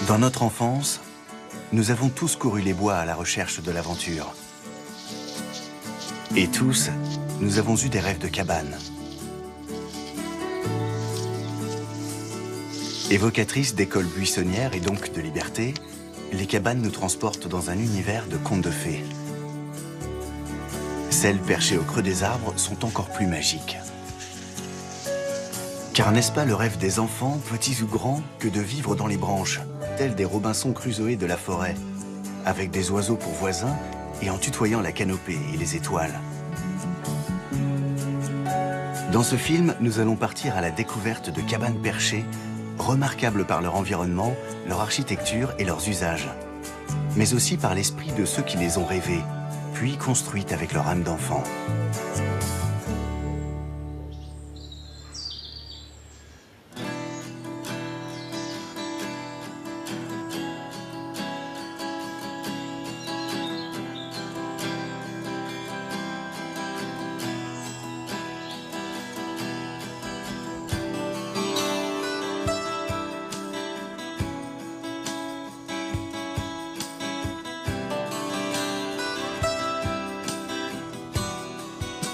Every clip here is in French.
Dans notre enfance, nous avons tous couru les bois à la recherche de l'aventure. Et tous, nous avons eu des rêves de cabane. Évocatrices d'écoles buissonnières et donc de liberté, les cabanes nous transportent dans un univers de contes de fées. Celles perchées au creux des arbres sont encore plus magiques. Car n'est-ce pas le rêve des enfants, petits ou grands, que de vivre dans les branches, tels des Robinson Crusoe de la forêt, avec des oiseaux pour voisins et en tutoyant la canopée et les étoiles. Dans ce film, nous allons partir à la découverte de cabanes perchées, remarquables par leur environnement, leur architecture et leurs usages, mais aussi par l'esprit de ceux qui les ont rêvées, puis construites avec leur âme d'enfant.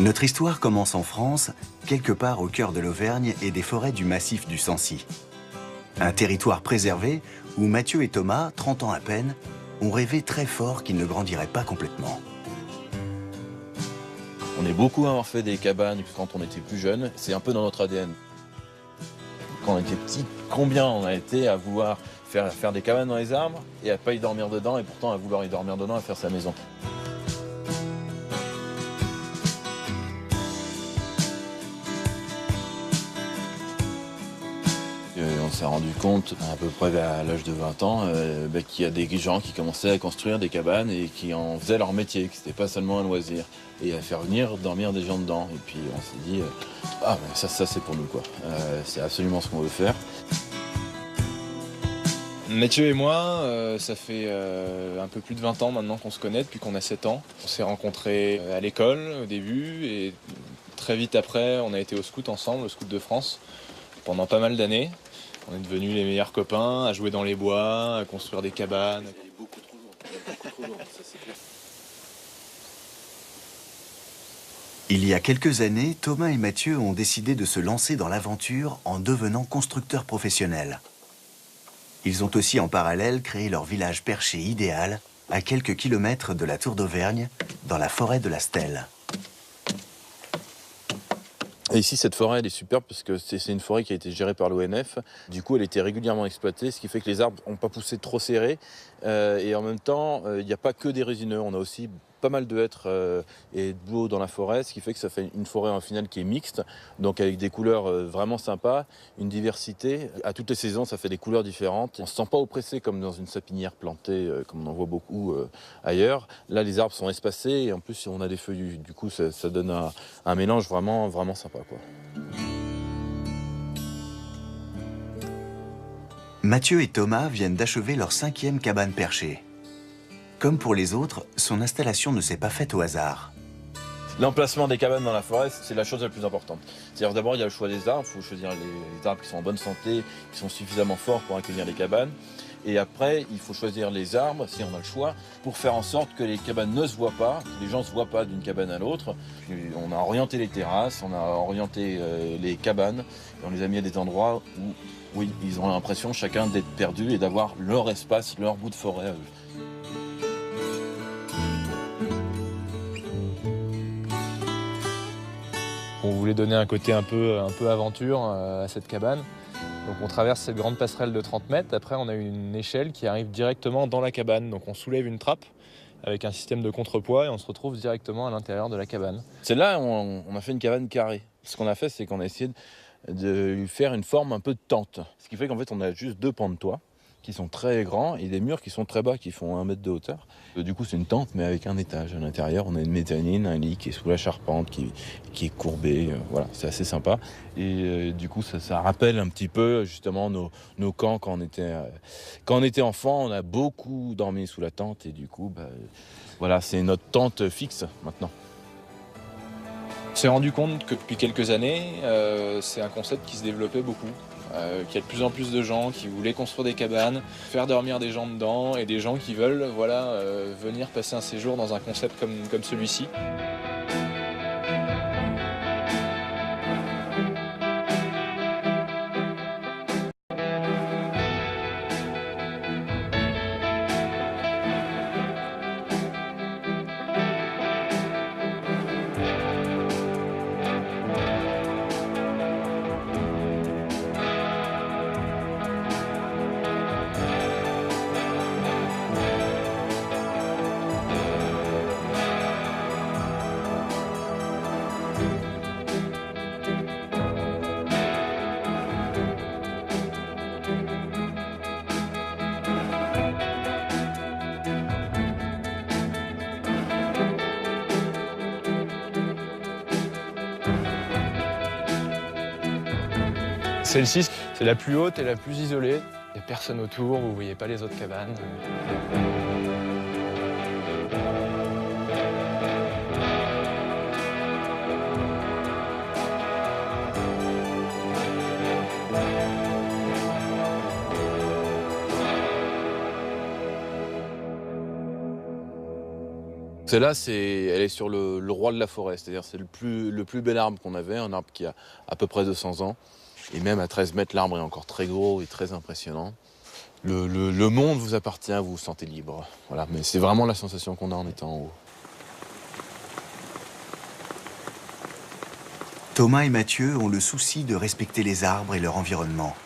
Notre histoire commence en France, quelque part au cœur de l'Auvergne et des forêts du massif du Sancy. Un territoire préservé où Mathieu et Thomas, 30 ans à peine, ont rêvé très fort qu'ils ne grandiraient pas complètement. On est beaucoup à avoir fait des cabanes quand on était plus jeune, c'est un peu dans notre ADN. Quand on était petit, combien on a été à vouloir faire des cabanes dans les arbres et à pas y dormir dedans et pourtant à vouloir y dormir dedans et faire sa maison. On s'est rendu compte, à peu près à l'âge de 20 ans, qu'il y a des gens qui commençaient à construire des cabanes et qui en faisaient leur métier, que c'était pas seulement un loisir, et à faire venir dormir des gens dedans. Et puis on s'est dit, ah ben ça c'est pour nous quoi, c'est absolument ce qu'on veut faire. Mathieu et moi, ça fait un peu plus de 20 ans maintenant qu'on se connaît, depuis qu'on a 7 ans. On s'est rencontrés à l'école au début et très vite après, on a été au scout ensemble, au scout de France, pendant pas mal d'années. On est devenus les meilleurs copains, à jouer dans les bois, à construire des cabanes. Il est beaucoup trop lourd, ça c'est clair. Il y a quelques années, Thomas et Mathieu ont décidé de se lancer dans l'aventure en devenant constructeurs professionnels. Ils ont aussi en parallèle créé leur village perché idéal à quelques kilomètres de la Tour d'Auvergne, dans la forêt de la Stèle. Et ici, cette forêt, elle est superbe parce que c'est une forêt qui a été gérée par l'ONF. Du coup, elle était régulièrement exploitée, ce qui fait que les arbres n'ont pas poussé trop serrés. Et en même temps, il n'y a pas que des résineux. On a aussi pas mal de hêtres et de bouleaux dans la forêt, ce qui fait que ça fait une forêt en finale qui est mixte, donc avec des couleurs vraiment sympas, une diversité. À toutes les saisons, ça fait des couleurs différentes. On ne se sent pas oppressé comme dans une sapinière plantée, comme on en voit beaucoup ailleurs. Là, les arbres sont espacés et en plus, on a des feuillus. Du coup, ça donne un mélange vraiment, vraiment sympa, quoi. Mathieu et Thomas viennent d'achever leur 5e cabane perchée. Comme pour les autres, son installation ne s'est pas faite au hasard. L'emplacement des cabanes dans la forêt, c'est la chose la plus importante. C'est-à-dire d'abord, il y a le choix des arbres. Il faut choisir les arbres qui sont en bonne santé, qui sont suffisamment forts pour accueillir les cabanes. Et après, il faut choisir les arbres, si on a le choix, pour faire en sorte que les cabanes ne se voient pas, que les gens ne se voient pas d'une cabane à l'autre. On a orienté les terrasses, on a orienté les cabanes, et on les a mis à des endroits où, oui, ils ont l'impression chacun d'être perdus et d'avoir leur espace, leur bout de forêt à eux. On voulait donner un côté un peu aventure à cette cabane. Donc on traverse cette grande passerelle de 30 mètres. Après, on a une échelle qui arrive directement dans la cabane. Donc on soulève une trappe avec un système de contrepoids et on se retrouve directement à l'intérieur de la cabane. Celle-là, on a fait une cabane carrée. Ce qu'on a fait, c'est qu'on a essayé de lui faire une forme un peu de tente. Ce qui fait qu'en fait, on a juste 2 pans de toit qui sont très grands et des murs qui sont très bas, qui font 1 mètre de hauteur. Du coup, c'est une tente, mais avec un étage. À l'intérieur, on a une mezzanine, un lit qui est sous la charpente, qui est courbé. Voilà, c'est assez sympa. Et du coup, ça rappelle un petit peu, justement, nos camps quand on était enfant. On a beaucoup dormi sous la tente. Et du coup, voilà, c'est notre tente fixe, maintenant. On s'est rendu compte que depuis quelques années, c'est un concept qui se développait beaucoup. qu'il y a de plus en plus de gens qui voulaient construire des cabanes, faire dormir des gens dedans et des gens qui veulent venir passer un séjour dans un concept comme celui-ci. Celle-ci, c'est la plus haute et la plus isolée. Il n'y a personne autour, vous ne voyez pas les autres cabanes. Celle-là, elle est sur le roi de la forêt, c'est-à-dire c'est le plus bel arbre qu'on avait, un arbre qui a à peu près 200 ans. Et même à 13 mètres, l'arbre est encore très gros et très impressionnant. Le monde vous appartient, vous vous sentez libre. Voilà, mais c'est vraiment la sensation qu'on a en étant en haut. Thomas et Mathieu ont le souci de respecter les arbres et leur environnement.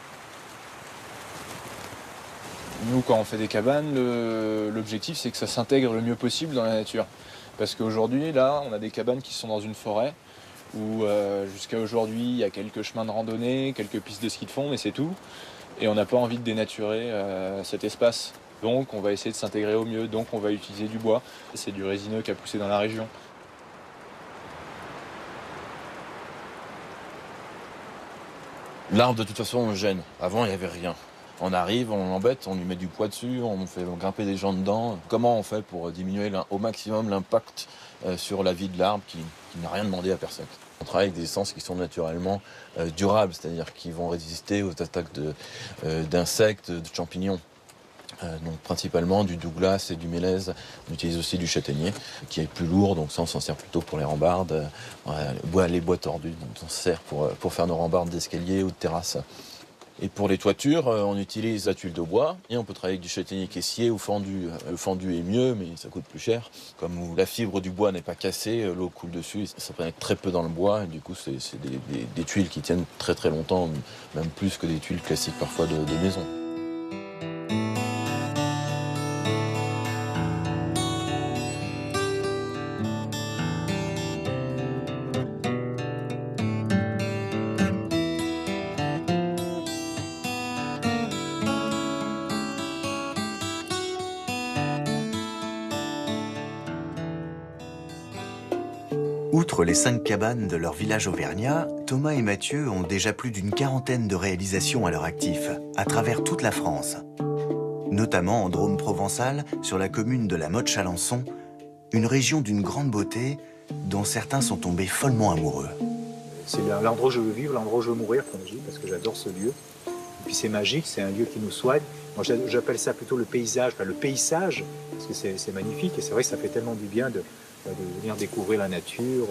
Nous, quand on fait des cabanes, l'objectif, c'est que ça s'intègre le mieux possible dans la nature. Parce qu'aujourd'hui, là, on a des cabanes qui sont dans une forêt, où jusqu'à aujourd'hui, il y a quelques chemins de randonnée, quelques pistes de ski de fond, mais c'est tout. Et on n'a pas envie de dénaturer cet espace. Donc on va essayer de s'intégrer au mieux, donc on va utiliser du bois. C'est du résineux qui a poussé dans la région. L'arbre, de toute façon, on le gêne. Avant, il n'y avait rien. On arrive, on l'embête, on lui met du poids dessus, on fait grimper des gens dedans. Comment on fait pour diminuer au maximum l'impact sur la vie de l'arbre qui n'a rien demandé à personne? On travaille avec des essences qui sont naturellement durables, c'est-à-dire qui vont résister aux attaques d'insectes, de champignons. Donc principalement du Douglas et du mélèze. On utilise aussi du châtaignier, qui est plus lourd, donc ça on s'en sert plutôt pour les rambardes. Les bois tordus, donc on s'en sert pour faire nos rambardes d'escalier ou de terrasse. Et pour les toitures, on utilise la tuile de bois et on peut travailler avec du châtaignier caissier ou fendu. Le fendu est mieux, mais ça coûte plus cher. Comme la fibre du bois n'est pas cassée, l'eau coule dessus, ça pénètre très peu dans le bois. Et du coup, c'est des tuiles qui tiennent très très longtemps, même plus que des tuiles classiques parfois de maison. Outre les 5 cabanes de leur village auvergnat, Thomas et Mathieu ont déjà plus d'une quarantaine de réalisations à leur actif, à travers toute la France. Notamment en Drôme provençal, sur la commune de la Motte-Chalençon, une région d'une grande beauté dont certains sont tombés follement amoureux. C'est l'endroit où je veux vivre, l'endroit où je veux mourir, comme je dis, parce que j'adore ce lieu. Et puis c'est magique, c'est un lieu qui nous soigne. Moi j'appelle ça plutôt le paysage, enfin, le paysage, parce que c'est magnifique et c'est vrai que ça fait tellement du bien de venir découvrir la nature.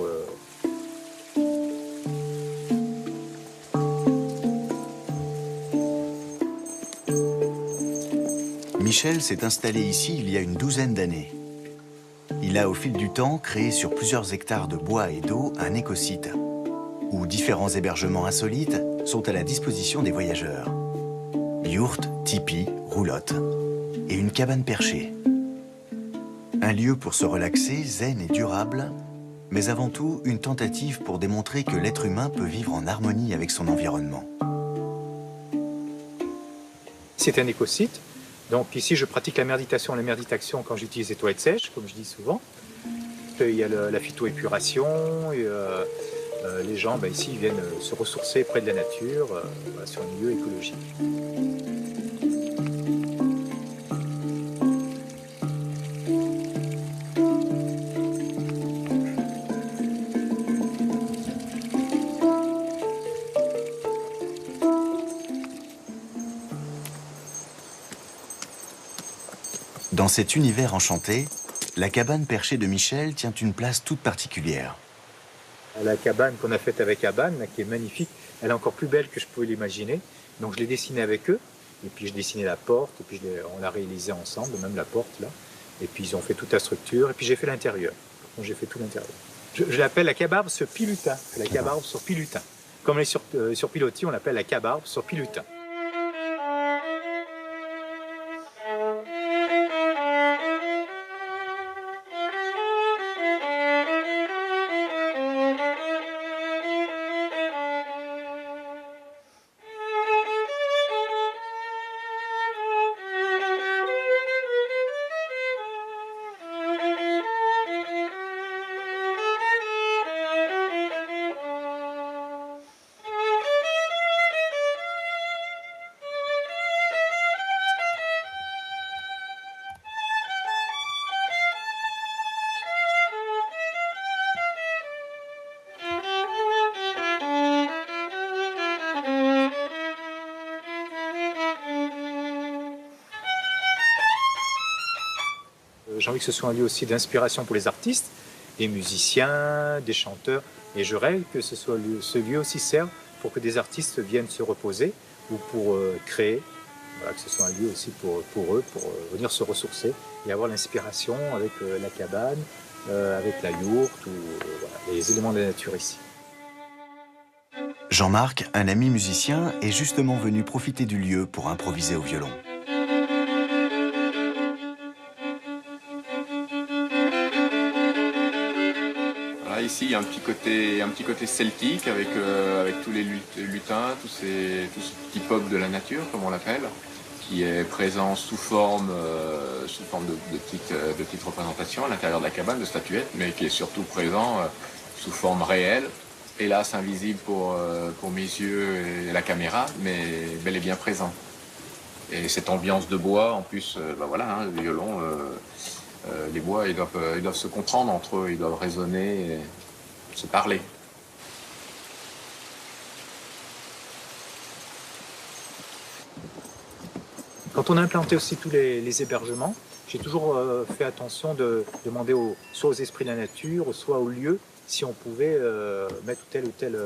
Michel s'est installé ici il y a une douzaine d'années. Il a au fil du temps créé sur plusieurs hectares de bois et d'eau un écosite, où différents hébergements insolites sont à la disposition des voyageurs. Yourte, tipi, roulotte et une cabane perchée. Un lieu pour se relaxer, zen et durable, mais avant tout une tentative pour démontrer que l'être humain peut vivre en harmonie avec son environnement. C'est un écosite, donc ici je pratique la méditation quand j'utilise les toilettes sèches, comme je dis souvent. Il y a la phytoépuration, et les gens ici ils viennent se ressourcer près de la nature, sur un milieu écologique. Dans cet univers enchanté, la cabane perchée de Michel tient une place toute particulière. La cabane qu'on a faite avec Aban, là, qui est magnifique, elle est encore plus belle que je pouvais l'imaginer. Donc je l'ai dessinée avec eux, et puis je dessinais la porte, et puis on l'a réalisé ensemble, même la porte là. Et puis ils ont fait toute la structure, et puis j'ai fait l'intérieur. Donc j'ai fait tout l'intérieur. Je l'appelle la cabarbe sur pilutin, la cabarbe sur pilutin. Comme elle est sur pilotis, on l'appelle la cabarbe sur pilutin. J'ai envie que ce soit un lieu aussi d'inspiration pour les artistes, des musiciens, des chanteurs. Et je rêve que ce lieu aussi serve pour que des artistes viennent se reposer ou pour créer. Voilà, que ce soit un lieu aussi pour eux, pour venir se ressourcer et avoir l'inspiration avec la cabane, avec la yourte ou voilà, les éléments de la nature ici. Jean-Marc, un ami musicien, est justement venu profiter du lieu pour improviser au violon. Ici, il y a un petit côté celtique avec tous les lutins, tout ce petit pop de la nature, comme on l'appelle, qui est présent sous forme de petites représentations à l'intérieur de la cabane, de statuettes, mais qui est surtout présent sous forme réelle, hélas invisible pour mes yeux et la caméra, mais bel et bien présent. Et cette ambiance de bois, en plus, voilà, hein, le violon... les bois, ils doivent se comprendre entre eux, ils doivent résonner et se parler. Quand on a implanté aussi tous les hébergements, j'ai toujours fait attention de demander soit aux esprits de la nature, soit aux lieux, si on pouvait mettre tel ou tel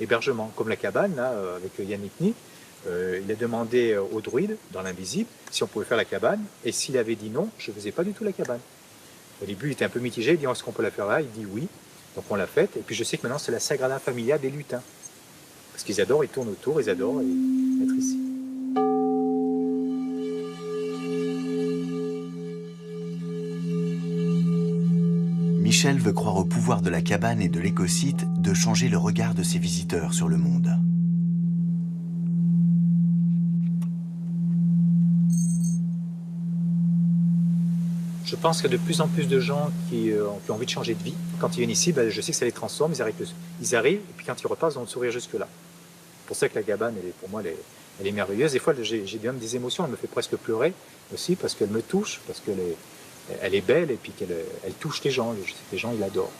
hébergement, comme la cabane, là, avec Yannick Ni. Il a demandé au druide, dans l'invisible, si on pouvait faire la cabane, et s'il avait dit non, je ne faisais pas du tout la cabane. Au début, il était un peu mitigé, il dit est-ce qu'on peut la faire là? Il dit oui, donc on l'a faite, et puis je sais que maintenant c'est la Sagrada Familia des lutins. Parce qu'ils adorent, ils tournent autour, ils adorent être ici. Michel veut croire au pouvoir de la cabane et de l'écosite de changer le regard de ses visiteurs sur le monde. Je pense qu'il y a de plus en plus de gens qui ont envie de changer de vie. Quand ils viennent ici, je sais que ça les transforme, ils arrivent, et puis quand ils repassent, ils ont le sourire jusque-là. C'est pour ça que la cabane, pour moi, elle est merveilleuse. Des fois, j'ai même des émotions, elle me fait presque pleurer aussi, parce qu'elle me touche, parce qu'elle est belle, et puis qu'elle touche les gens. Je sais que les gens, ils l'adorent.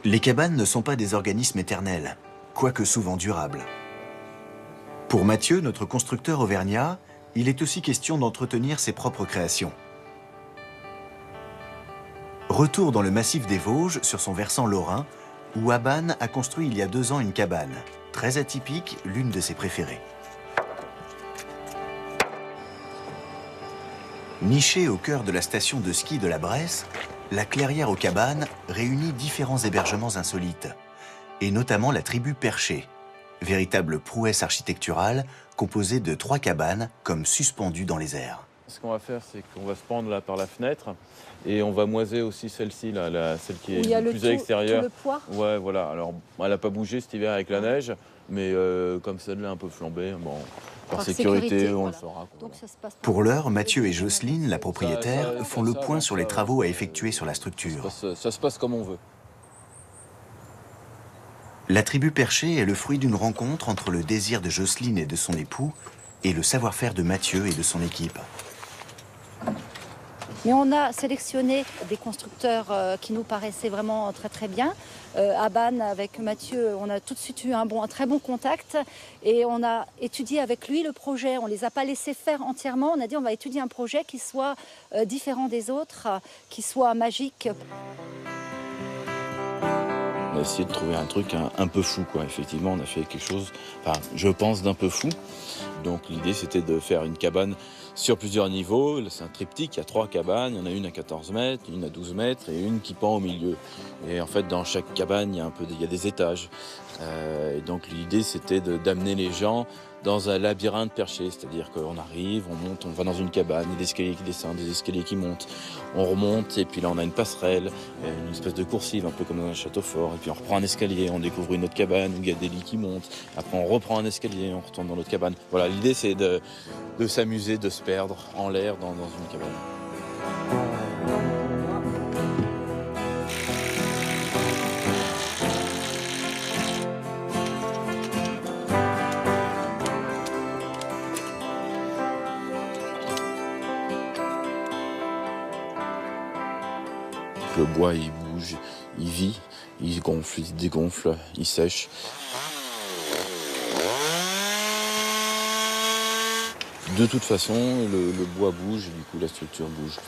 Les cabanes ne sont pas des organismes éternels, quoique souvent durables. Pour Mathieu, notre constructeur auvergnat, il est aussi question d'entretenir ses propres créations. Retour dans le massif des Vosges, sur son versant lorrain, où Aban a construit il y a 2 ans une cabane, très atypique, l'une de ses préférées. Nichée au cœur de la station de ski de la Bresse, la clairière aux cabanes réunit différents hébergements insolites, et notamment la tribu perchée, véritable prouesse architecturale composée de 3 cabanes comme suspendues dans les airs. Ce qu'on va faire, c'est qu'on va se prendre là par la fenêtre et on va moiser aussi celle-ci, là, celle qui est le plus à l'extérieur. Le poids. Ouais, voilà. Alors, elle n'a pas bougé cet hiver avec la neige, mais comme celle-là un peu flambée, bon, par sécurité, on le fera. Donc, ça se passe Pour l'heure, Mathieu et Jocelyne, la propriétaire, font le point sur les travaux à effectuer sur la structure. Ça se passe comme on veut. La tribu perchée est le fruit d'une rencontre entre le désir de Jocelyne et de son époux et le savoir-faire de Mathieu et de son équipe. Mais on a sélectionné des constructeurs qui nous paraissaient vraiment très très bien. À Bannes, avec Mathieu, on a tout de suite eu un très bon contact et on a étudié avec lui le projet. On ne les a pas laissés faire entièrement. On a dit on va étudier un projet qui soit différent des autres, qui soit magique. On a essayé de trouver un truc un peu fou, quoi. Effectivement, on a fait quelque chose, enfin, je pense, d'un peu fou. Donc l'idée, c'était de faire une cabane sur plusieurs niveaux. C'est un triptyque, il y a 3 cabanes. Il y en a une à 14 mètres, une à 12 mètres et une qui pend au milieu. Et en fait, dans chaque cabane, il y a des étages. Et donc l'idée, c'était d'amener les gens dans un labyrinthe perché, c'est-à-dire qu'on arrive, on monte, on va dans une cabane, il y a des escaliers qui descendent, des escaliers qui montent, on remonte et puis là on a une passerelle, une espèce de coursive, un peu comme dans un château fort, et puis on reprend un escalier, on découvre une autre cabane où il y a des lits qui montent, après on reprend un escalier, on retourne dans l'autre cabane. Voilà, l'idée c'est de s'amuser, de se perdre en l'air dans une cabane. Le bois, il bouge, il vit, il gonfle, il dégonfle, il sèche. De toute façon, le bois bouge, et du coup la structure bouge.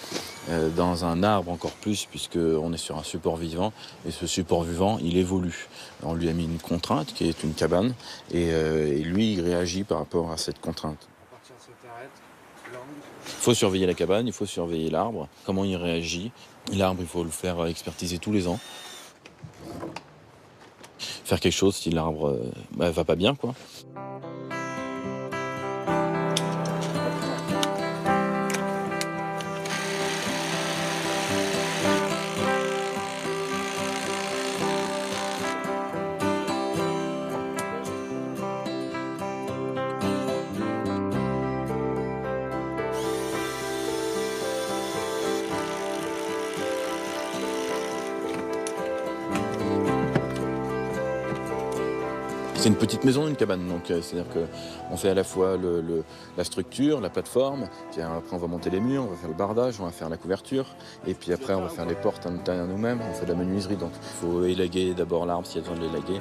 Dans un arbre encore plus, puisqu'on est sur un support vivant, et ce support vivant, il évolue. On lui a mis une contrainte, qui est une cabane, et lui, il réagit par rapport à cette contrainte. Il faut surveiller la cabane, il faut surveiller l'arbre, comment il réagit. L'arbre, il faut le faire expertiser tous les ans. Faire quelque chose si l'arbre va pas bien, quoi. C'est une petite maison, une cabane, donc c'est-à-dire qu'on fait à la fois la structure, la plateforme, puis après on va monter les murs, on va faire le bardage, on va faire la couverture, et puis après on va faire les portes à l'intérieur nous-mêmes, on fait de la menuiserie, donc il faut élaguer d'abord l'arbre s'il y a besoin de l'élaguer.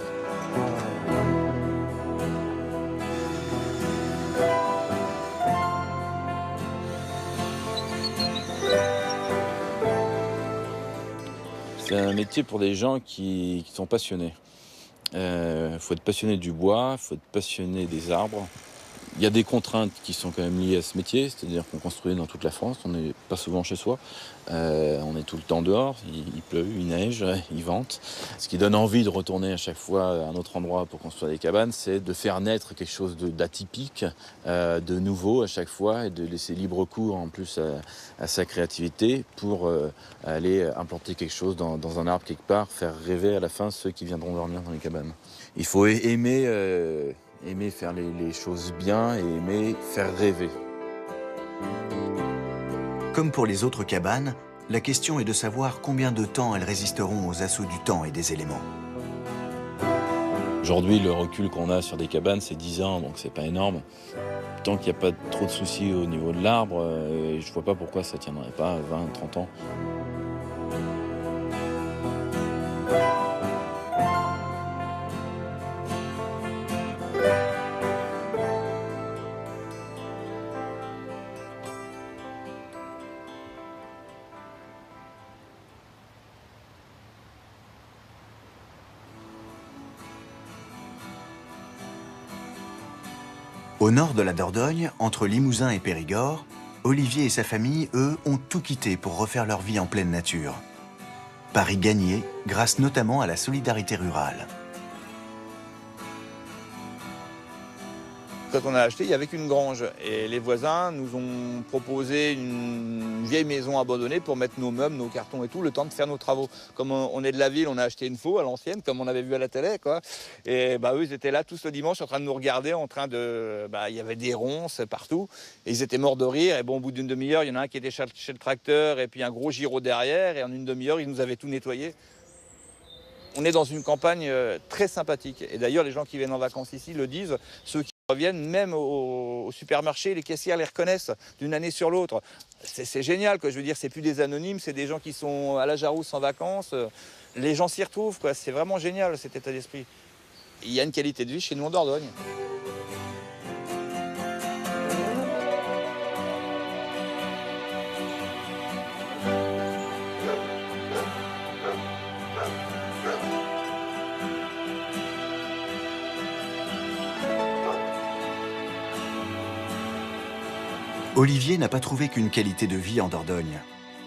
C'est un métier pour des gens qui sont passionnés. Faut être passionné du bois, faut être passionné des arbres. Il y a des contraintes qui sont quand même liées à ce métier, c'est-à-dire qu'on construit dans toute la France, on n'est pas souvent chez soi, on est tout le temps dehors, il pleut, il neige, il vente. Ce qui donne envie de retourner à chaque fois à un autre endroit pour construire des cabanes, c'est de faire naître quelque chose d'atypique, de nouveau à chaque fois, et de laisser libre cours en plus à sa créativité pour aller implanter quelque chose dans un arbre quelque part, faire rêver à la fin ceux qui viendront dormir dans les cabanes. Il faut aimer faire les choses bien et aimer faire rêver. Comme pour les autres cabanes, la question est de savoir combien de temps elles résisteront aux assauts du temps et des éléments. Aujourd'hui, le recul qu'on a sur des cabanes, c'est 10 ans, donc c'est pas énorme. Tant qu'il n'y a pas trop de soucis au niveau de l'arbre, je vois pas pourquoi ça tiendrait pas 20, 30 ans. Au nord de la Dordogne, entre Limousin et Périgord, Olivier et sa famille, eux, ont tout quitté pour refaire leur vie en pleine nature. Pari gagné, grâce notamment à la solidarité rurale. Quand on a acheté, il n'y avait qu'une grange. Et les voisins nous ont proposé une vieille maison abandonnée pour mettre nos meubles, nos cartons et tout, le temps de faire nos travaux. Comme on est de la ville, on a acheté une faux à l'ancienne, comme on avait vu à la télé, quoi. Et eux, ils étaient là tous le dimanche en train de nous regarder, il y avait des ronces partout. Et ils étaient morts de rire. Et bon, au bout d'une demi-heure, il y en a un qui était chez le tracteur et puis un gros gyro derrière. Et en une demi-heure, ils nous avaient tout nettoyé. On est dans une campagne très sympathique. Et d'ailleurs, les gens qui viennent en vacances ici le disent. Ceux qui reviennent, même au supermarché, les caissières les reconnaissent d'une année sur l'autre. C'est génial, quoi. Je veux dire, c'est plus des anonymes, c'est des gens qui sont à la Jarousse en vacances. Les gens s'y retrouvent, quoi. C'est vraiment génial, cet état d'esprit. Il y a une qualité de vie chez nous en Dordogne. Olivier n'a pas trouvé qu'une qualité de vie en Dordogne,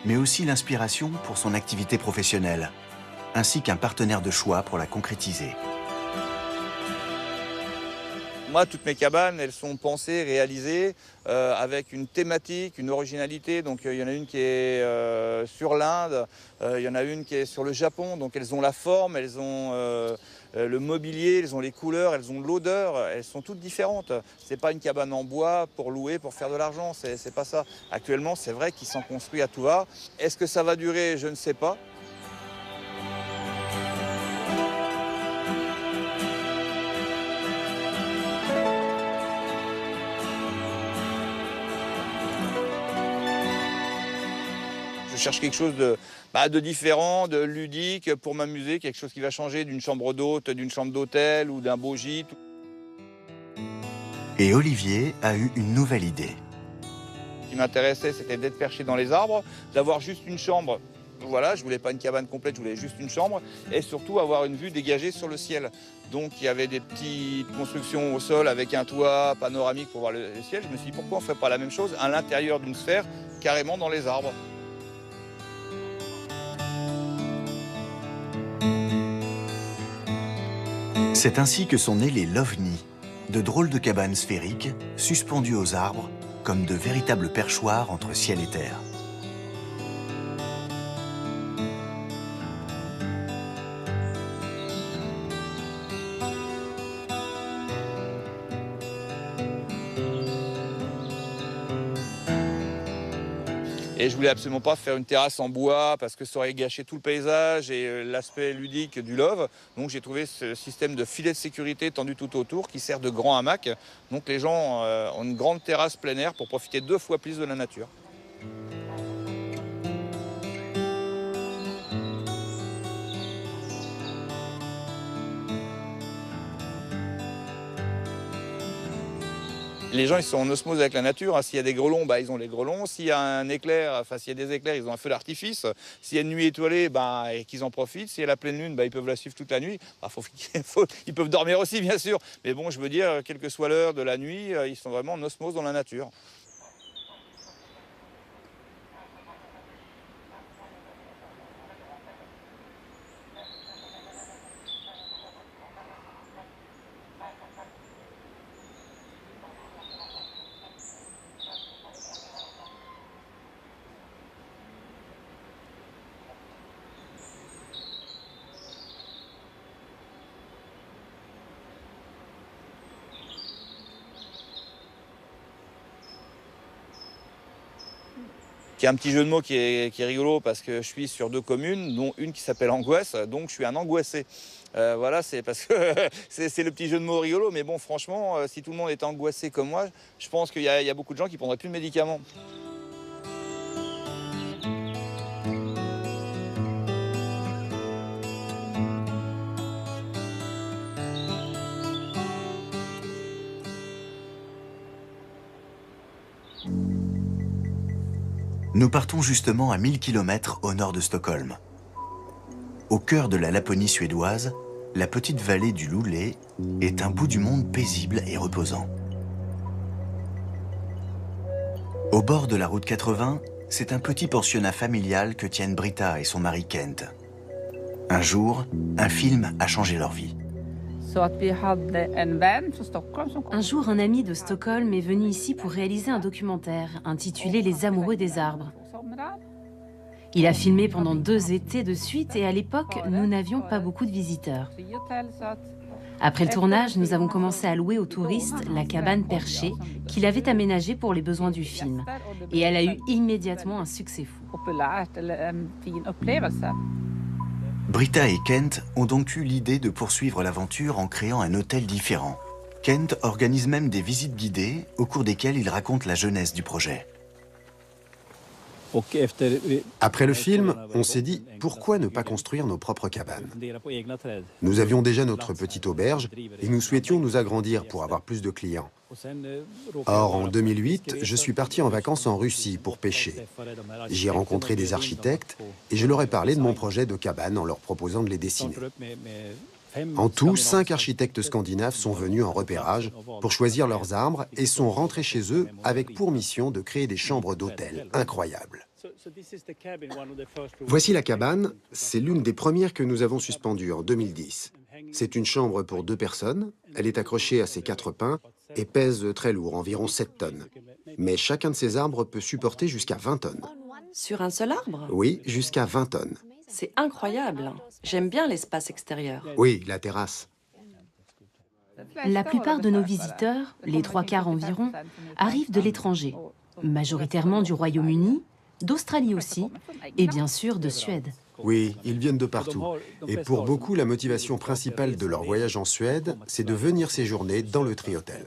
mais aussi l'inspiration pour son activité professionnelle, ainsi qu'un partenaire de choix pour la concrétiser. Moi, toutes mes cabanes, elles sont pensées, réalisées avec une thématique, une originalité. Donc il y en a une qui est sur l'Inde, il y en a une qui est sur le Japon. Donc elles ont la forme, elles ont le mobilier, elles ont les couleurs, elles ont l'odeur. Elles sont toutes différentes. C'est pas une cabane en bois pour louer, pour faire de l'argent. C'est pas ça. Actuellement, c'est vrai qu'ils s'en construisent à tout va. Est-ce que ça va durer? Je ne sais pas. Je cherche quelque chose de différent, de ludique pour m'amuser, quelque chose qui va changer d'une chambre d'hôte, d'une chambre d'hôtel ou d'un beau gîte. Et Olivier a eu une nouvelle idée. Ce qui m'intéressait, c'était d'être perché dans les arbres, d'avoir juste une chambre. Voilà, je voulais pas une cabane complète, je voulais juste une chambre et surtout avoir une vue dégagée sur le ciel. Donc il y avait des petites constructions au sol avec un toit panoramique pour voir le ciel. Je me suis dit pourquoi on ne ferait pas la même chose à l'intérieur d'une sphère, carrément dans les arbres. C'est ainsi que sont nés les Lovni, de drôles de cabanes sphériques, suspendues aux arbres, comme de véritables perchoirs entre ciel et terre. Et je voulais absolument pas faire une terrasse en bois parce que ça aurait gâché tout le paysage et l'aspect ludique du love. Donc j'ai trouvé ce système de filet de sécurité tendu tout autour qui sert de grand hamac. Donc les gens ont une grande terrasse plein air pour profiter 2 fois plus de la nature. Les gens ils sont en osmose avec la nature. S'il y a des grelons, bah, ils ont les grelons. S'il y a un éclair, enfin s'il y a des éclairs, ils ont un feu d'artifice. S'il y a une nuit étoilée, bah, et qu'ils en profitent. S'il y a la pleine lune, bah, ils peuvent la suivre toute la nuit. Bah, ils peuvent dormir aussi, bien sûr. Mais bon, je veux dire, quelle que soit l'heure de la nuit, ils sont vraiment en osmose dans la nature. Qui est un petit jeu de mots qui est rigolo parce que je suis sur 2 communes, dont une qui s'appelle Angoisse, donc je suis un angoissé. Voilà, c'est parce que c'est le petit jeu de mots rigolo, mais bon, franchement, si tout le monde était angoissé comme moi, je pense qu'il y a beaucoup de gens qui ne prendraient plus de médicaments. Nous partons justement à 1000 km au nord de Stockholm. Au cœur de la Laponie suédoise, la petite vallée du Luleå est un bout du monde paisible et reposant. Au bord de la route 80, c'est un petit pensionnat familial que tiennent Britta et son mari Kent. Un jour, un film a changé leur vie. Un jour, un ami de Stockholm est venu ici pour réaliser un documentaire intitulé « Les amoureux des arbres ». Il a filmé pendant 2 étés de suite et à l'époque, nous n'avions pas beaucoup de visiteurs. Après le tournage, nous avons commencé à louer aux touristes la cabane perchée qu'il avait aménagée pour les besoins du film. Et elle a eu immédiatement un succès fou. Britta et Kent ont donc eu l'idée de poursuivre l'aventure en créant un hôtel différent. Kent organise même des visites guidées au cours desquelles il raconte la jeunesse du projet. Après le film, on s'est dit, pourquoi ne pas construire nos propres cabanes? Nous avions déjà notre petite auberge et nous souhaitions nous agrandir pour avoir plus de clients. Or, en 2008, je suis parti en vacances en Russie pour pêcher. J'y ai rencontré des architectes et je leur ai parlé de mon projet de cabane en leur proposant de les dessiner. En tout, 5 architectes scandinaves sont venus en repérage pour choisir leurs arbres et sont rentrés chez eux avec pour mission de créer des chambres d'hôtel incroyables. Voici la cabane, c'est l'une des premières que nous avons suspendues en 2010. C'est une chambre pour 2 personnes, elle est accrochée à ses 4 pins et pèse très lourd, environ 7 tonnes. Mais chacun de ces arbres peut supporter jusqu'à 20 tonnes. Sur un seul arbre? Oui, jusqu'à 20 tonnes. C'est incroyable. J'aime bien l'espace extérieur. Oui, la terrasse. La plupart de nos visiteurs, les 3/4 environ, arrivent de l'étranger, majoritairement du Royaume-Uni, d'Australie aussi, et bien sûr de Suède. Oui, ils viennent de partout. Et pour beaucoup, la motivation principale de leur voyage en Suède, c'est de venir séjourner dans le Tri-Hôtel.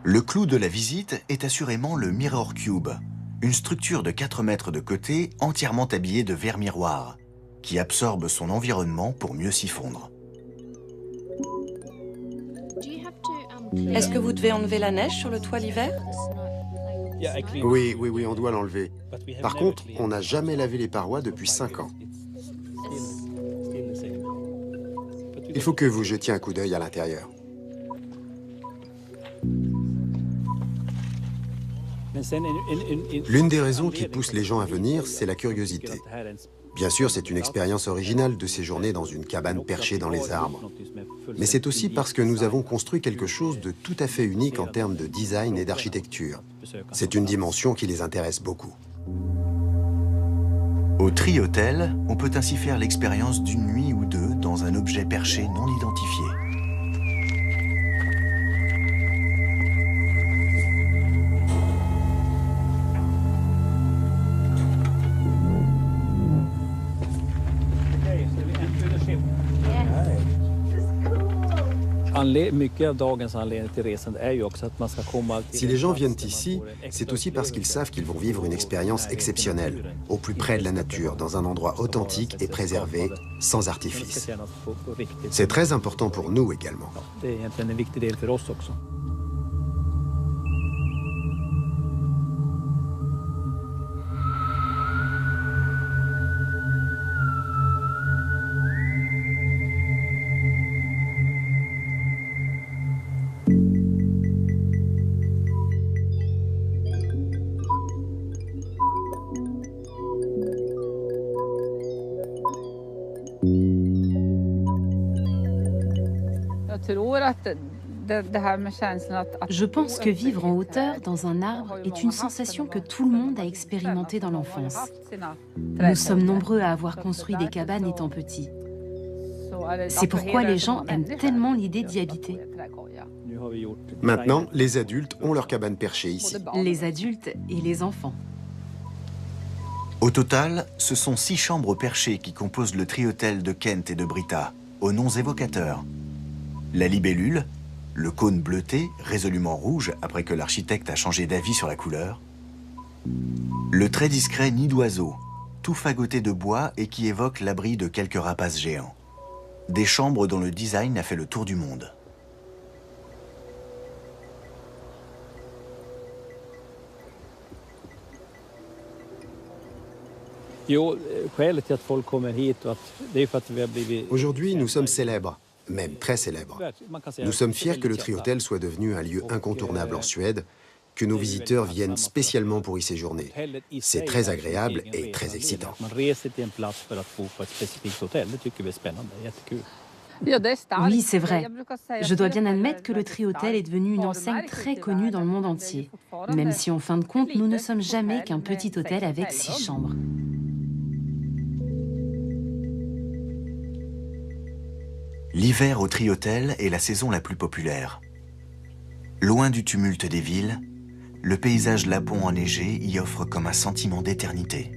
Le clou de la visite est assurément le Mirror Cube, une structure de 4 mètres de côté entièrement habillée de verre miroir, qui absorbe son environnement pour mieux s'y fondre. Est-ce que vous devez enlever la neige sur le toit l'hiver? Oui, on doit l'enlever. Par contre, on n'a jamais lavé les parois depuis 5 ans. Il faut que vous jetiez un coup d'œil à l'intérieur. L'une des raisons qui pousse les gens à venir, c'est la curiosité. Bien sûr, c'est une expérience originale de séjourner dans une cabane perchée dans les arbres. Mais c'est aussi parce que nous avons construit quelque chose de tout à fait unique en termes de design et d'architecture. C'est une dimension qui les intéresse beaucoup. Au Tri-Hôtel, on peut ainsi faire l'expérience d'une nuit ou deux dans un objet perché non identifié. Si les gens viennent ici, c'est aussi parce qu'ils savent qu'ils vont vivre une expérience exceptionnelle, au plus près de la nature, dans un endroit authentique et préservé, sans artifice. C'est très important pour nous également. Je pense que vivre en hauteur dans un arbre est une sensation que tout le monde a expérimentée dans l'enfance. Nous sommes nombreux à avoir construit des cabanes étant petits. C'est pourquoi les gens aiment tellement l'idée d'y habiter. Maintenant, les adultes ont leur cabane perchée ici. Les adultes et les enfants. Au total, ce sont 6 chambres perchées qui composent le Tri-Hôtel de Kent et de Britta, aux noms évocateurs. La libellule, le cône bleuté, résolument rouge après que l'architecte a changé d'avis sur la couleur. Le très discret nid d'oiseau, tout fagoté de bois et qui évoque l'abri de quelques rapaces géants. Des chambres dont le design a fait le tour du monde. Aujourd'hui, nous sommes célèbres, même très célèbres. Nous sommes fiers que le Tri-Hôtel soit devenu un lieu incontournable en Suède, que nos visiteurs viennent spécialement pour y séjourner. C'est très agréable et très excitant. Oui, c'est vrai. Je dois bien admettre que le Tri-Hôtel est devenu une enseigne très connue dans le monde entier, même si en fin de compte, nous ne sommes jamais qu'un petit hôtel avec 6 chambres. L'hiver au Tri-Hôtel est la saison la plus populaire. Loin du tumulte des villes, le paysage lapon enneigé y offre comme un sentiment d'éternité.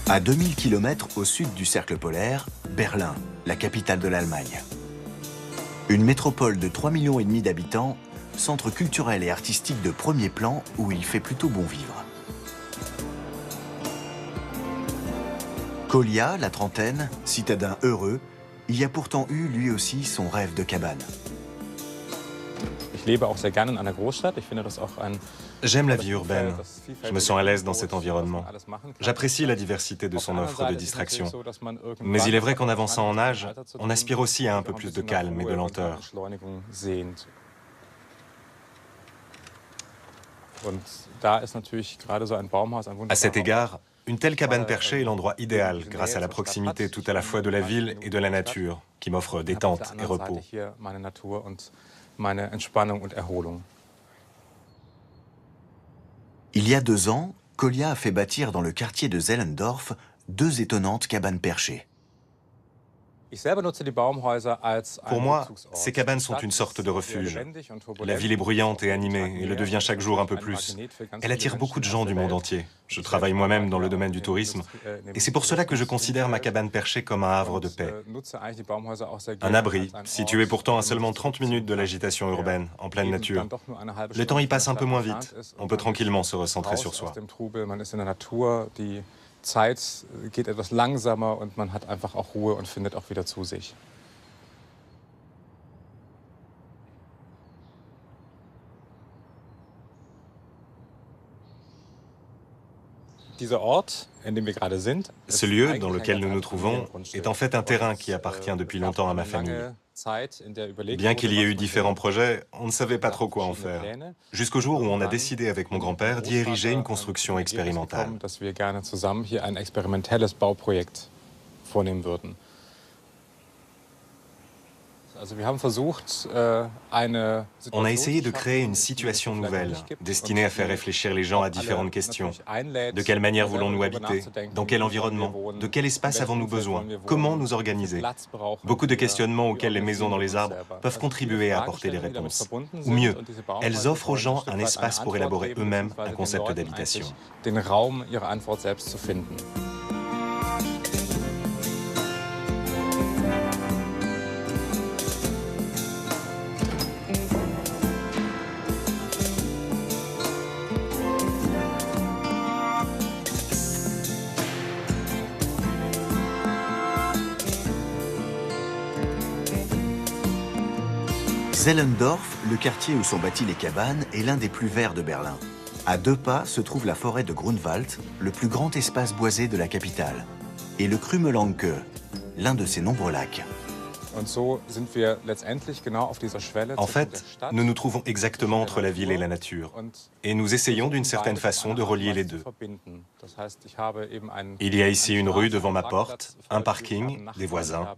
À 2000 km au sud du cercle polaire, Berlin, la capitale de l'Allemagne. Une métropole de 3,5 millions d'habitants, centre culturel et artistique de premier plan où il fait plutôt bon vivre. Kolja, la trentaine, citadin heureux, y a pourtant eu lui aussi son rêve de cabane. J'aime la vie urbaine. Je me sens à l'aise dans cet environnement. J'apprécie la diversité de son offre de distraction. Mais il est vrai qu'en avançant en âge, on aspire aussi à un peu plus de calme et de lenteur. À cet égard, une telle cabane perchée est l'endroit idéal grâce à la proximité tout à la fois de la ville et de la nature, qui m'offre détente et repos. Il y a 2 ans, Kolja a fait bâtir dans le quartier de Zellendorf 2 étonnantes cabanes perchées. Pour moi, ces cabanes sont une sorte de refuge. La ville est bruyante et animée, et le devient chaque jour un peu plus. Elle attire beaucoup de gens du monde entier. Je travaille moi-même dans le domaine du tourisme, et c'est pour cela que je considère ma cabane perchée comme un havre de paix. Un abri, situé pourtant à seulement 30 minutes de l'agitation urbaine, en pleine nature. Le temps y passe un peu moins vite. On peut tranquillement se recentrer sur soi. Zeit geht etwas langsamer und man hat einfach auch Ruhe und findet auch wieder zu sich. Ce lieu dans lequel nous nous trouvons est en fait un terrain qui appartient depuis longtemps à ma famille. Bien qu'il y ait eu différents projets, on ne savait pas trop quoi en faire. Jusqu'au jour où on a décidé avec mon grand-père d'y ériger une construction expérimentale. On a essayé de créer une situation nouvelle, destinée à faire réfléchir les gens à différentes questions. De quelle manière voulons-nous habiter? Dans quel environnement? De quel espace avons-nous besoin? Comment nous organiser? Beaucoup de questionnements auxquels les maisons dans les arbres peuvent contribuer à apporter des réponses. Ou mieux, elles offrent aux gens un espace pour élaborer eux-mêmes un concept d'habitation. Zellendorf, le quartier où sont bâties les cabanes, est l'un des plus verts de Berlin. À 2 pas se trouve la forêt de Grunwald, le plus grand espace boisé de la capitale, et le Krümelanke, l'un de ses nombreux lacs. En fait, nous nous trouvons exactement entre la ville et la nature, et nous essayons d'une certaine façon de relier les deux. Il y a ici une rue devant ma porte, un parking, des voisins,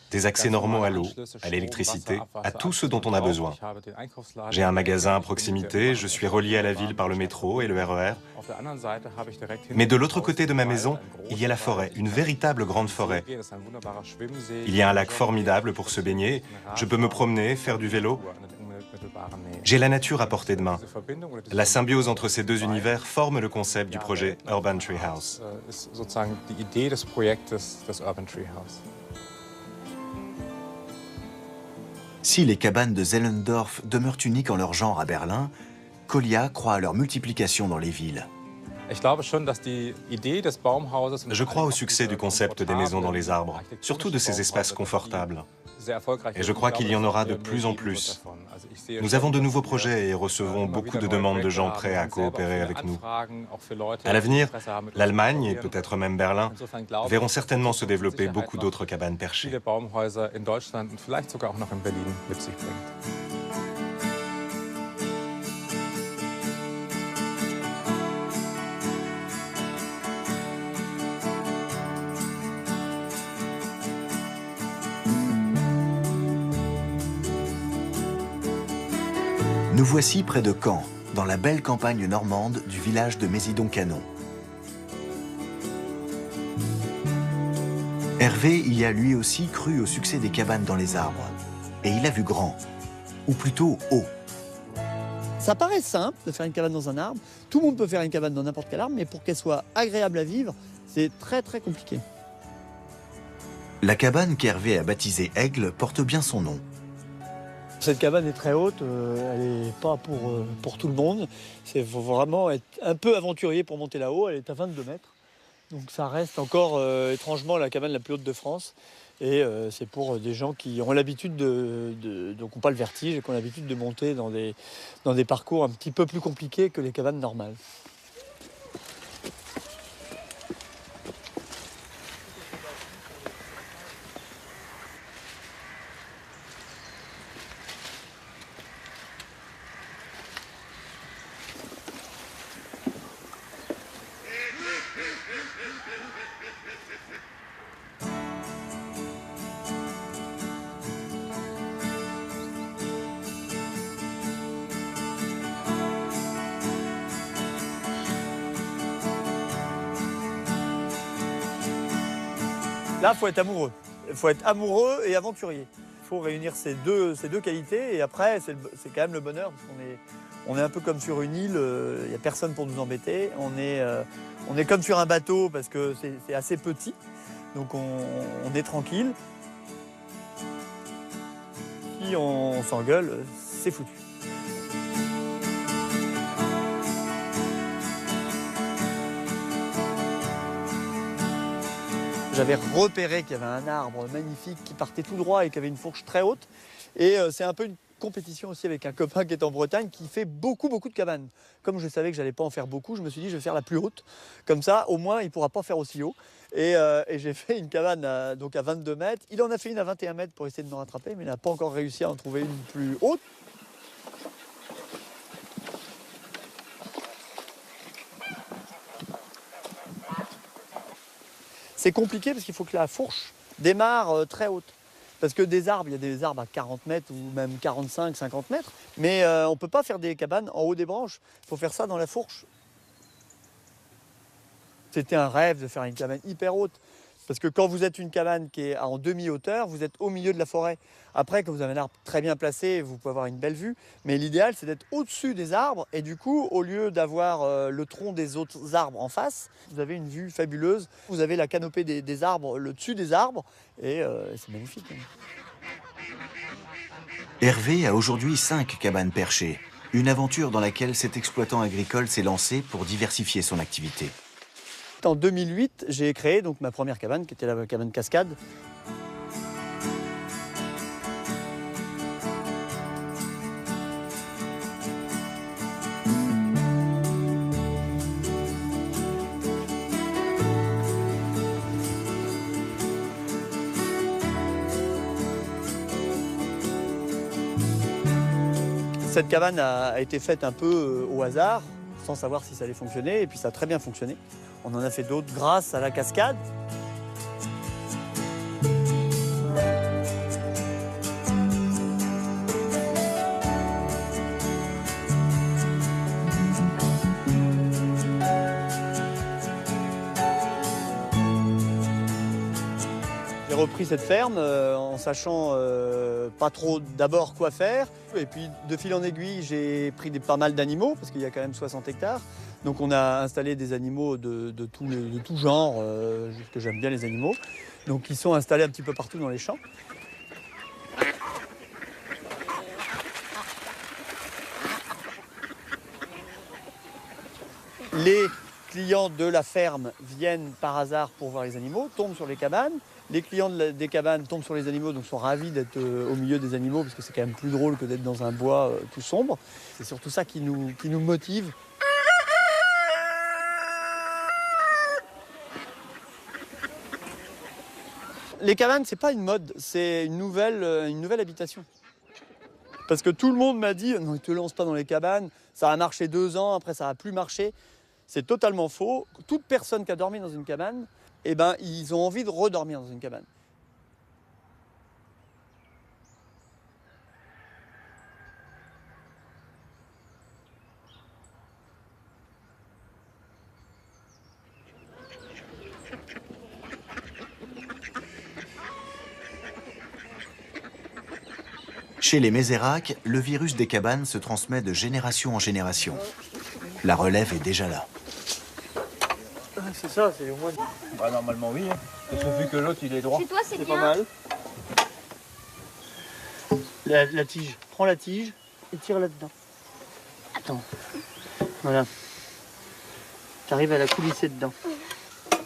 des accès normaux à l'eau, à l'électricité, à tout ce dont on a besoin. J'ai un magasin à proximité, je suis relié à la ville par le métro et le RER. Mais de l'autre côté de ma maison, il y a la forêt, une véritable grande forêt. Il y a un lac formidable pour se baigner, je peux me promener, faire du vélo. J'ai la nature à portée de main. La symbiose entre ces deux univers forme le concept du projet Urban Tree House. Si les cabanes de Zellendorf demeurent uniques en leur genre à Berlin, Kolja croit à leur multiplication dans les villes. Je crois au succès du concept des maisons dans les arbres, surtout de ces espaces confortables. Et je crois qu'il y en aura de plus en plus. Nous avons de nouveaux projets et recevons beaucoup de demandes de gens prêts à coopérer avec nous. À l'avenir, l'Allemagne et peut-être même Berlin verront certainement se développer beaucoup d'autres cabanes perchées. Nous voici près de Caen, dans la belle campagne normande du village de Mésidon-Canon. Hervé y a lui aussi cru au succès des cabanes dans les arbres. Et il a vu grand, ou plutôt haut. Ça paraît simple de faire une cabane dans un arbre. Tout le monde peut faire une cabane dans n'importe quel arbre, mais pour qu'elle soit agréable à vivre, c'est très très compliqué. La cabane qu'Hervé a baptisée Aigle porte bien son nom. Cette cabane est très haute, elle n'est pas pour tout le monde. Il faut vraiment être un peu aventurier pour monter là-haut, elle est à 22 mètres. Donc ça reste encore étrangement la cabane la plus haute de France. Et c'est pour des gens qui ont l'habitude donc n'ont pas le vertige et qui ont l'habitude de monter dans des parcours un petit peu plus compliqués que les cabanes normales. Là, il faut être amoureux. Il faut être amoureux et aventurier. Il faut réunir ces deux qualités et après, c'est quand même le bonheur parce qu'on est un peu comme sur une île, il n'y a personne pour nous embêter. On est comme sur un bateau parce que c'est assez petit, donc on est tranquille. Si on s'engueule, c'est foutu. J'avais repéré qu'il y avait un arbre magnifique qui partait tout droit et qui avait une fourche très haute. Et c'est un peu une compétition aussi avec un copain qui est en Bretagne qui fait beaucoup de cabanes. Comme je savais que j'allais pas en faire beaucoup, je me suis dit je vais faire la plus haute. Comme ça, au moins, il pourra pas faire aussi haut. Et j'ai fait une cabane donc à 22 mètres. Il en a fait une à 21 mètres pour essayer de me rattraper, mais il n'a pas encore réussi à en trouver une plus haute. C'est compliqué parce qu'il faut que la fourche démarre très haute. Parce que des arbres, il y a des arbres à 40 mètres ou même 45, 50 mètres. Mais on ne peut pas faire des cabanes en haut des branches. Il faut faire ça dans la fourche. C'était un rêve de faire une cabane hyper haute. Parce que quand vous êtes une cabane qui est en demi-hauteur, vous êtes au milieu de la forêt. Après, quand vous avez un arbre très bien placé, vous pouvez avoir une belle vue. Mais l'idéal, c'est d'être au-dessus des arbres. Et du coup, au lieu d'avoir le tronc des autres arbres en face, vous avez une vue fabuleuse. Vous avez la canopée des arbres, le dessus des arbres. Et c'est magnifique. Hervé a aujourd'hui 5 cabanes perchées. Une aventure dans laquelle cet exploitant agricole s'est lancé pour diversifier son activité. En 2008, j'ai créé donc ma première cabane, qui était la cabane Cascade. Cette cabane a été faite un peu au hasard, sans savoir si ça allait fonctionner, et puis ça a très bien fonctionné. On en a fait d'autres grâce à la cascade. J'ai repris cette ferme en sachant pas trop d'abord quoi faire. Et puis de fil en aiguille, j'ai pris pas mal d'animaux, parce qu'il y a quand même 60 hectares. Donc on a installé des animaux de tout genre, parce que j'aime bien les animaux. Donc ils sont installés un petit peu partout dans les champs. Les clients de la ferme viennent par hasard pour voir les animaux, tombent sur les cabanes. Les clients des cabanes tombent sur les animaux, donc sont ravis d'être au milieu des animaux, parce que c'est quand même plus drôle que d'être dans un bois tout sombre. C'est surtout ça qui nous motive. Les cabanes, c'est pas une mode, c'est une nouvelle habitation. Parce que tout le monde m'a dit « Non, ne te lance pas dans les cabanes, ça a marché 2 ans, après ça n'a plus marché ». C'est totalement faux. Toute personne qui a dormi dans une cabane, eh ben, ils ont envie de redormir dans une cabane. Chez les Mésérac, le virus des cabanes se transmet de génération en génération. La relève est déjà là. C'est ça, c'est au moins... Bah, normalement oui, hein. Parce que vu que l'autre il est droit, Chez toi, c'est C'est bien. pas mal. La tige. Prends la tige et tire là-dedans. Attends. Voilà. T'arrives à la coulisser dedans.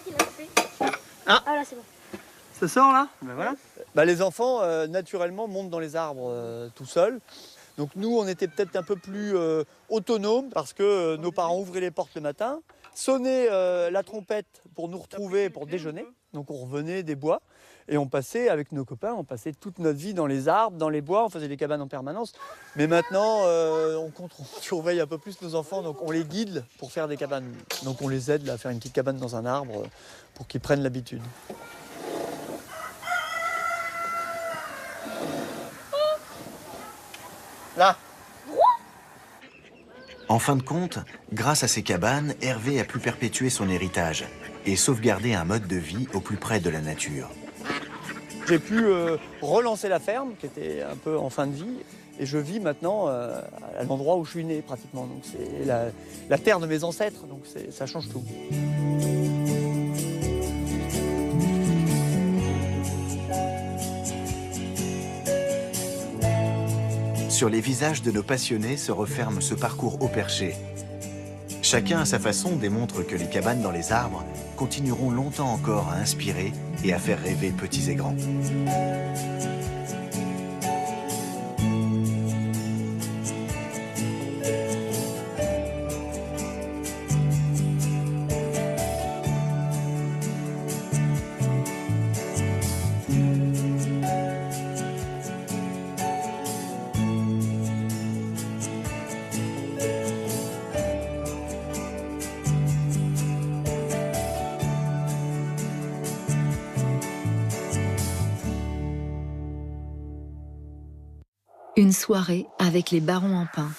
Il a fait. Ah. Ah là, c'est bon. Ça sort là? Ben voilà. Bah, les enfants, naturellement, montent dans les arbres tout seuls. Donc nous, on était peut-être un peu plus autonomes parce que nos parents ouvraient les portes le matin, sonnaient la trompette pour nous retrouver pour déjeuner. Donc on revenait des bois et on passait avec nos copains, on passait toute notre vie dans les arbres, dans les bois, on faisait des cabanes en permanence. Mais maintenant, on surveille un peu plus nos enfants, donc on les guide pour faire des cabanes. Donc on les aide là, à faire une petite cabane dans un arbre pour qu'ils prennent l'habitude. Là. En fin de compte, grâce à ces cabanes, Hervé a pu perpétuer son héritage et sauvegarder un mode de vie au plus près de la nature. J'ai pu relancer la ferme, qui était un peu en fin de vie, et je vis maintenant à l'endroit où je suis né pratiquement. Donc c'est la terre de mes ancêtres, donc ça change tout. Sur les visages de nos passionnés se referme ce parcours au perché. Chacun à sa façon démontre que les cabanes dans les arbres continueront longtemps encore à inspirer et à faire rêver petits et grands. Une soirée avec les Barons en Pin.